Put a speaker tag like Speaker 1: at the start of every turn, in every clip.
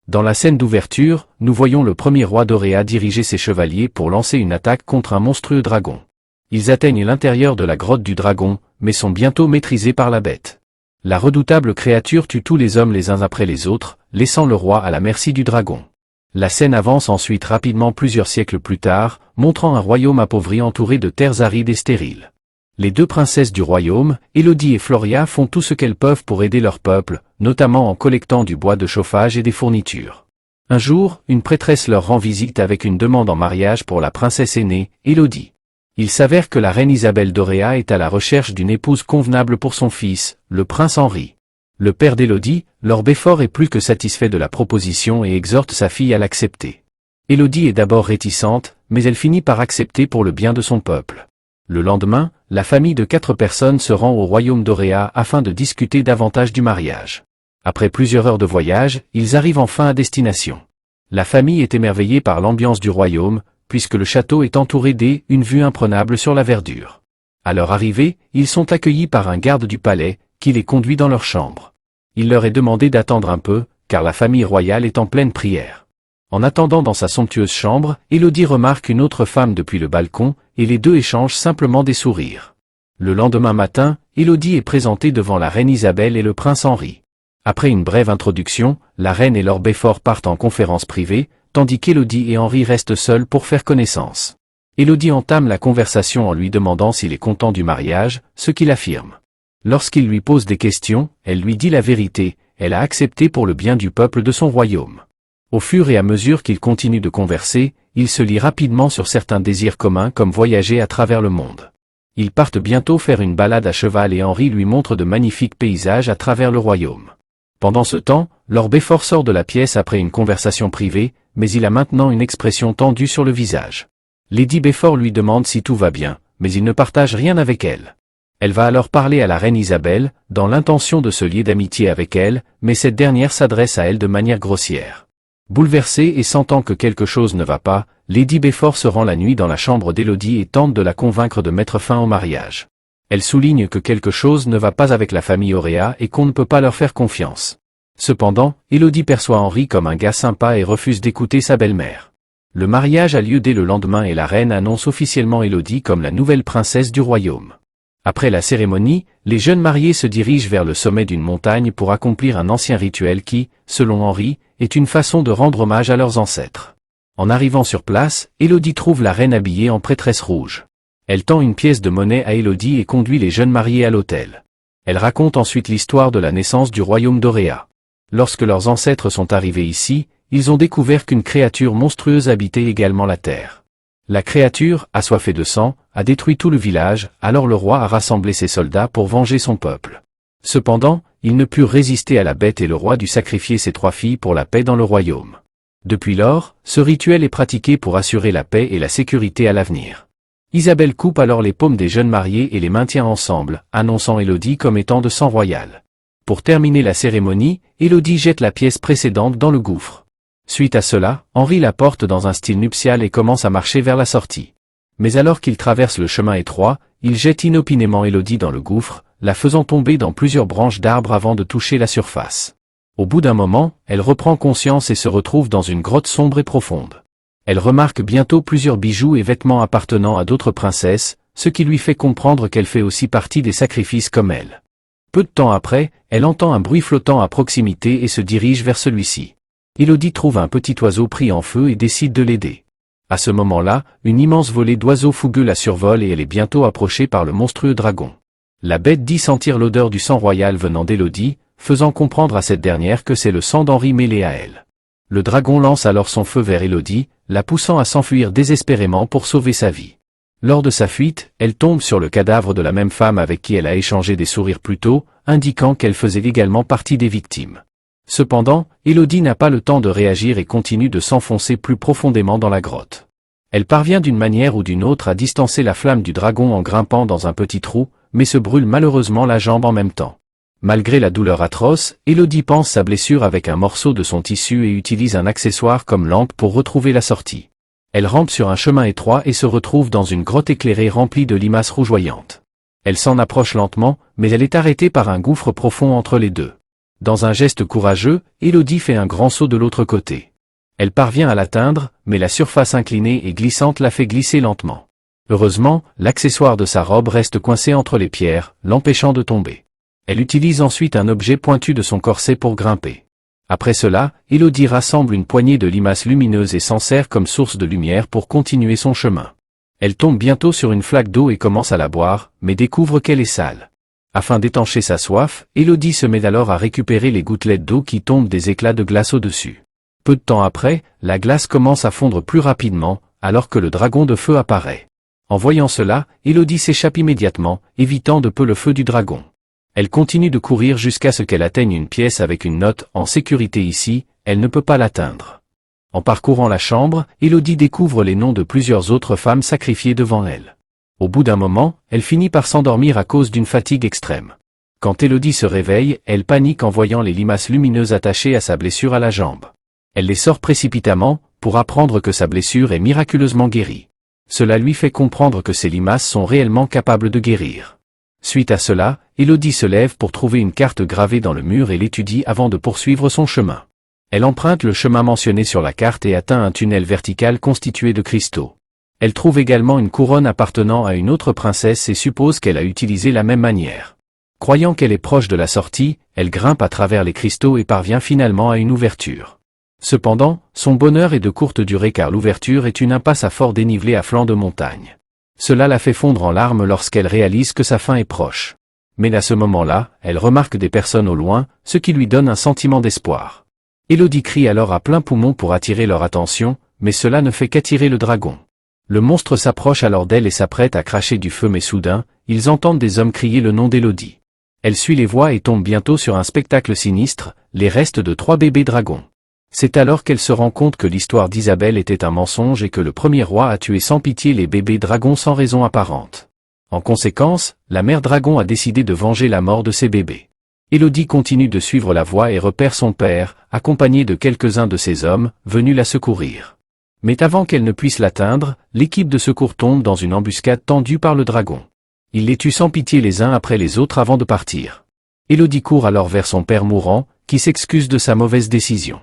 Speaker 1: Dans la scène d'ouverture, nous voyons le premier roi d'Auréa diriger ses chevaliers pour lancer une attaque contre un monstrueux dragon. Ils atteignent l'intérieur de la grotte du dragon, mais sont bientôt maîtrisés par la bête. La redoutable créature tue tous les hommes les uns après les autres, laissant le roi à la merci du dragon. La scène avance ensuite rapidement plusieurs siècles plus tard, montrant un royaume appauvri entouré de terres arides et stériles. Les deux princesses du royaume, Élodie et Floria, font tout ce qu'elles peuvent pour aider leur peuple, notamment en collectant du bois de chauffage et des fournitures. Un jour, une prêtresse leur rend visite avec une demande en mariage pour la princesse aînée, Élodie. Il s'avère que la reine Isabelle d'Auréa est à la recherche d'une épouse convenable pour son fils, le prince Henri. Le père d'Élodie, Lord Belfort, est plus que satisfait de la proposition et exhorte sa fille à l'accepter. Élodie est d'abord réticente, mais elle finit par accepter pour le bien de son peuple. Le lendemain, la famille de 4 personnes se rend au royaume d'Auréa afin de discuter davantage du mariage. Après plusieurs heures de voyage, ils arrivent enfin à destination. La famille est émerveillée par l'ambiance du royaume, puisque le château est entouré d'une vue imprenable sur la verdure. À leur arrivée, ils sont accueillis par un garde du palais, qui les conduit dans leur chambre. Il leur est demandé d'attendre un peu, car la famille royale est en pleine prière. En attendant dans sa somptueuse chambre, Élodie remarque une autre femme depuis le balcon, et les deux échangent simplement des sourires. Le lendemain matin, Élodie est présentée devant la reine Isabelle et le prince Henri. Après une brève introduction, la reine et Lord Belfort partent en conférence privée, tandis qu'Élodie et Henri restent seuls pour faire connaissance. Élodie entame la conversation en lui demandant s'il est content du mariage, ce qu'il affirme. Lorsqu'il lui pose des questions, elle lui dit la vérité, elle a accepté pour le bien du peuple de son royaume. Au fur et à mesure qu'ils continuent de converser, ils se lient rapidement sur certains désirs communs comme voyager à travers le monde. Ils partent bientôt faire une balade à cheval et Henri lui montre de magnifiques paysages à travers le royaume. Pendant ce temps, Lord Belfort sort de la pièce après une conversation privée, mais il a maintenant une expression tendue sur le visage. Lady Belfort lui demande si tout va bien, mais il ne partage rien avec elle. Elle va alors parler à la reine Isabelle, dans l'intention de se lier d'amitié avec elle, mais cette dernière s'adresse à elle de manière grossière. Bouleversée et sentant que quelque chose ne va pas, Lady Belfort se rend la nuit dans la chambre d'Élodie et tente de la convaincre de mettre fin au mariage. Elle souligne que quelque chose ne va pas avec la famille Auréa et qu'on ne peut pas leur faire confiance. Cependant, Élodie perçoit Henri comme un gars sympa et refuse d'écouter sa belle-mère. Le mariage a lieu dès le lendemain et la reine annonce officiellement Élodie comme la nouvelle princesse du royaume. Après la cérémonie, les jeunes mariés se dirigent vers le sommet d'une montagne pour accomplir un ancien rituel qui, selon Henri, est une façon de rendre hommage à leurs ancêtres. En arrivant sur place, Élodie trouve la reine habillée en prêtresse rouge. Elle tend une pièce de monnaie à Élodie et conduit les jeunes mariés à l'autel. Elle raconte ensuite l'histoire de la naissance du royaume d'Auréa. Lorsque leurs ancêtres sont arrivés ici, ils ont découvert qu'une créature monstrueuse habitait également la terre. La créature, assoiffée de sang, a détruit tout le village, alors le roi a rassemblé ses soldats pour venger son peuple. Cependant, ils ne purent résister à la bête et le roi dut sacrifier ses 3 filles pour la paix dans le royaume. Depuis lors, ce rituel est pratiqué pour assurer la paix et la sécurité à l'avenir. Isabelle coupe alors les paumes des jeunes mariés et les maintient ensemble, annonçant Élodie comme étant de sang royal. Pour terminer la cérémonie, Élodie jette la pièce précédente dans le gouffre. Suite à cela, Henri la porte dans un style nuptial et commence à marcher vers la sortie. Mais alors qu'il traverse le chemin étroit, il jette inopinément Élodie dans le gouffre, la faisant tomber dans plusieurs branches d'arbres avant de toucher la surface. Au bout d'un moment, elle reprend conscience et se retrouve dans une grotte sombre et profonde. Elle remarque bientôt plusieurs bijoux et vêtements appartenant à d'autres princesses, ce qui lui fait comprendre qu'elle fait aussi partie des sacrifices comme elle. Peu de temps après, elle entend un bruit flottant à proximité et se dirige vers celui-ci. Élodie trouve un petit oiseau pris en feu et décide de l'aider. À ce moment-là, une immense volée d'oiseaux fougueux la survole et elle est bientôt approchée par le monstrueux dragon. La bête dit sentir l'odeur du sang royal venant d'Élodie, faisant comprendre à cette dernière que c'est le sang d'Henri mêlé à elle. Le dragon lance alors son feu vers Élodie, la poussant à s'enfuir désespérément pour sauver sa vie. Lors de sa fuite, elle tombe sur le cadavre de la même femme avec qui elle a échangé des sourires plus tôt, indiquant qu'elle faisait également partie des victimes. Cependant, Élodie n'a pas le temps de réagir et continue de s'enfoncer plus profondément dans la grotte. Elle parvient d'une manière ou d'une autre à distancer la flamme du dragon en grimpant dans un petit trou, mais se brûle malheureusement la jambe en même temps. Malgré la douleur atroce, Élodie panse sa blessure avec un morceau de son tissu et utilise un accessoire comme lampe pour retrouver la sortie. Elle rampe sur un chemin étroit et se retrouve dans une grotte éclairée remplie de limaces rougeoyantes. Elle s'en approche lentement, mais elle est arrêtée par un gouffre profond entre les deux. Dans un geste courageux, Élodie fait un grand saut de l'autre côté. Elle parvient à l'atteindre, mais la surface inclinée et glissante la fait glisser lentement. Heureusement, l'accessoire de sa robe reste coincé entre les pierres, l'empêchant de tomber. Elle utilise ensuite un objet pointu de son corset pour grimper. Après cela, Élodie rassemble une poignée de limaces lumineuses et s'en sert comme source de lumière pour continuer son chemin. Elle tombe bientôt sur une flaque d'eau et commence à la boire, mais découvre qu'elle est sale. Afin d'étancher sa soif, Élodie se met alors à récupérer les gouttelettes d'eau qui tombent des éclats de glace au-dessus. Peu de temps après, la glace commence à fondre plus rapidement, alors que le dragon de feu apparaît. En voyant cela, Élodie s'échappe immédiatement, évitant de peu le feu du dragon. Elle continue de courir jusqu'à ce qu'elle atteigne une pièce avec une note « En sécurité ici, elle ne peut pas l'atteindre ». En parcourant la chambre, Élodie découvre les noms de plusieurs autres femmes sacrifiées devant elle. Au bout d'un moment, elle finit par s'endormir à cause d'une fatigue extrême. Quand Élodie se réveille, elle panique en voyant les limaces lumineuses attachées à sa blessure à la jambe. Elle les sort précipitamment, pour apprendre que sa blessure est miraculeusement guérie. Cela lui fait comprendre que ces limaces sont réellement capables de guérir. Suite à cela, Élodie se lève pour trouver une carte gravée dans le mur et l'étudie avant de poursuivre son chemin. Elle emprunte le chemin mentionné sur la carte et atteint un tunnel vertical constitué de cristaux. Elle trouve également une couronne appartenant à une autre princesse et suppose qu'elle a utilisé la même manière. Croyant qu'elle est proche de la sortie, elle grimpe à travers les cristaux et parvient finalement à une ouverture. Cependant, son bonheur est de courte durée car l'ouverture est une impasse à fort dénivelé à flanc de montagne. Cela la fait fondre en larmes lorsqu'elle réalise que sa fin est proche. Mais à ce moment-là, elle remarque des personnes au loin, ce qui lui donne un sentiment d'espoir. Élodie crie alors à plein poumon pour attirer leur attention, mais cela ne fait qu'attirer le dragon. Le monstre s'approche alors d'elle et s'apprête à cracher du feu mais soudain, ils entendent des hommes crier le nom d'Élodie. Elle suit les voix et tombe bientôt sur un spectacle sinistre, les restes de 3 bébés dragons. C'est alors qu'elle se rend compte que l'histoire d'Isabelle était un mensonge et que le premier roi a tué sans pitié les bébés dragons sans raison apparente. En conséquence, la mère dragon a décidé de venger la mort de ses bébés. Élodie continue de suivre la voie et repère son père, accompagné de quelques-uns de ses hommes, venus la secourir. Mais avant qu'elle ne puisse l'atteindre, l'équipe de secours tombe dans une embuscade tendue par le dragon. Il les tue sans pitié les uns après les autres avant de partir. Élodie court alors vers son père mourant, qui s'excuse de sa mauvaise décision.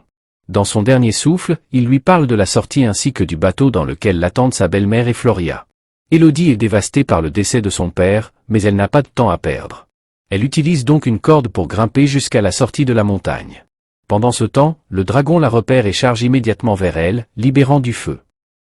Speaker 1: Dans son dernier souffle, il lui parle de la sortie ainsi que du bateau dans lequel l'attendent sa belle-mère et Floria. Élodie est dévastée par le décès de son père, mais elle n'a pas de temps à perdre. Elle utilise donc une corde pour grimper jusqu'à la sortie de la montagne. Pendant ce temps, le dragon la repère et charge immédiatement vers elle, libérant du feu.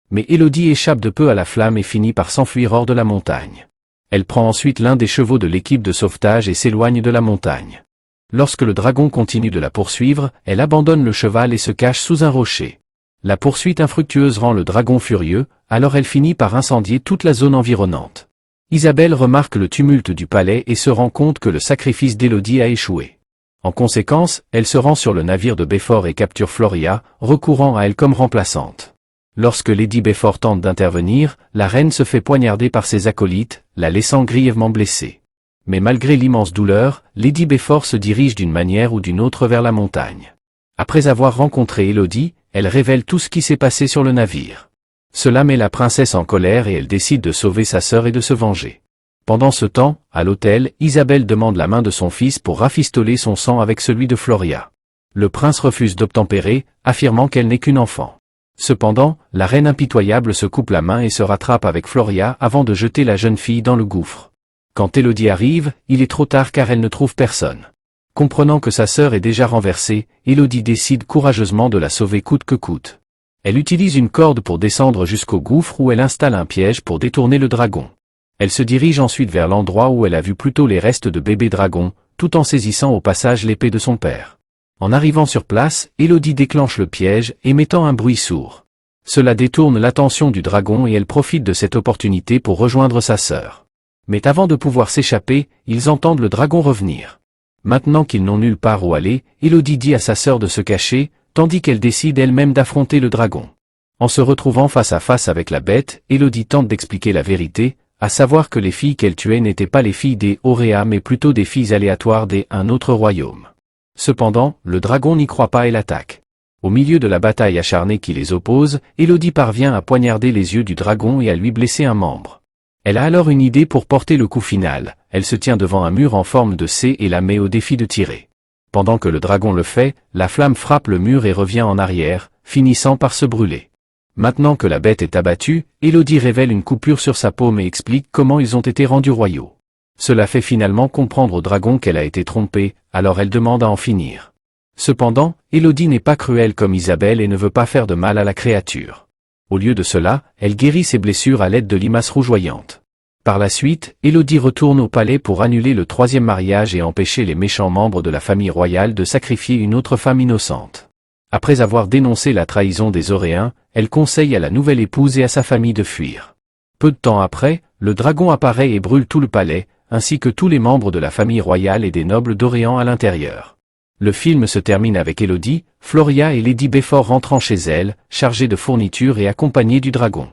Speaker 1: Mais Élodie échappe de peu à la flamme et finit par s'enfuir hors de la montagne. Elle prend ensuite l'un des chevaux de l'équipe de sauvetage et s'éloigne de la montagne. Lorsque le dragon continue de la poursuivre, elle abandonne le cheval et se cache sous un rocher. La poursuite infructueuse rend le dragon furieux, alors elle finit par incendier toute la zone environnante. Isabelle remarque le tumulte du palais et se rend compte que le sacrifice d'Élodie a échoué. En conséquence, elle se rend sur le navire de Béfort et capture Floria, recourant à elle comme remplaçante. Lorsque Lady Béfort tente d'intervenir, la reine se fait poignarder par ses acolytes, la laissant grièvement blessée. Mais malgré l'immense douleur, Lady Béfort se dirige d'une manière ou d'une autre vers la montagne. Après avoir rencontré Élodie, elle révèle tout ce qui s'est passé sur le navire. Cela met la princesse en colère et elle décide de sauver sa sœur et de se venger. Pendant ce temps, à l'hôtel, Isabelle demande la main de son fils pour rafistoler son sang avec celui de Floria. Le prince refuse d'obtempérer, affirmant qu'elle n'est qu'une enfant. Cependant, la reine impitoyable se coupe la main et se rattrape avec Floria avant de jeter la jeune fille dans le gouffre. Quand Élodie arrive, il est trop tard car elle ne trouve personne. Comprenant que sa sœur est déjà renversée, Élodie décide courageusement de la sauver coûte que coûte. Elle utilise une corde pour descendre jusqu'au gouffre où elle installe un piège pour détourner le dragon. Elle se dirige ensuite vers l'endroit où elle a vu plus tôt les restes de bébé dragon, tout en saisissant au passage l'épée de son père. En arrivant sur place, Élodie déclenche le piège, émettant un bruit sourd. Cela détourne l'attention du dragon et elle profite de cette opportunité pour rejoindre sa sœur. Mais avant de pouvoir s'échapper, ils entendent le dragon revenir. Maintenant qu'ils n'ont nulle part où aller, Élodie dit à sa sœur de se cacher, tandis qu'elle décide elle-même d'affronter le dragon. En se retrouvant face à face avec la bête, Élodie tente d'expliquer la vérité, à savoir que les filles qu'elle tuait n'étaient pas les filles des Auréa mais plutôt des filles aléatoires un autre royaume. Cependant, le dragon n'y croit pas et l'attaque. Au milieu de la bataille acharnée qui les oppose, Élodie parvient à poignarder les yeux du dragon et à lui blesser un membre. Elle a alors une idée pour porter le coup final, elle se tient devant un mur en forme de C et la met au défi de tirer. Pendant que le dragon le fait, la flamme frappe le mur et revient en arrière, finissant par se brûler. Maintenant que la bête est abattue, Élodie révèle une coupure sur sa paume et explique comment ils ont été rendus royaux. Cela fait finalement comprendre au dragon qu'elle a été trompée, alors elle demande à en finir. Cependant, Élodie n'est pas cruelle comme Isabelle et ne veut pas faire de mal à la créature. Au lieu de cela, elle guérit ses blessures à l'aide de limaces rougeoyantes. Par la suite, Élodie retourne au palais pour annuler le troisième mariage et empêcher les méchants membres de la famille royale de sacrifier une autre femme innocente. Après avoir dénoncé la trahison des Auréens, elle conseille à la nouvelle épouse et à sa famille de fuir. Peu de temps après, le dragon apparaît et brûle tout le palais, ainsi que tous les membres de la famille royale et des nobles d'Orléans à l'intérieur. Le film se termine avec Élodie, Floria et Lady Befort rentrant chez elles, chargées de fournitures et accompagnées du dragon.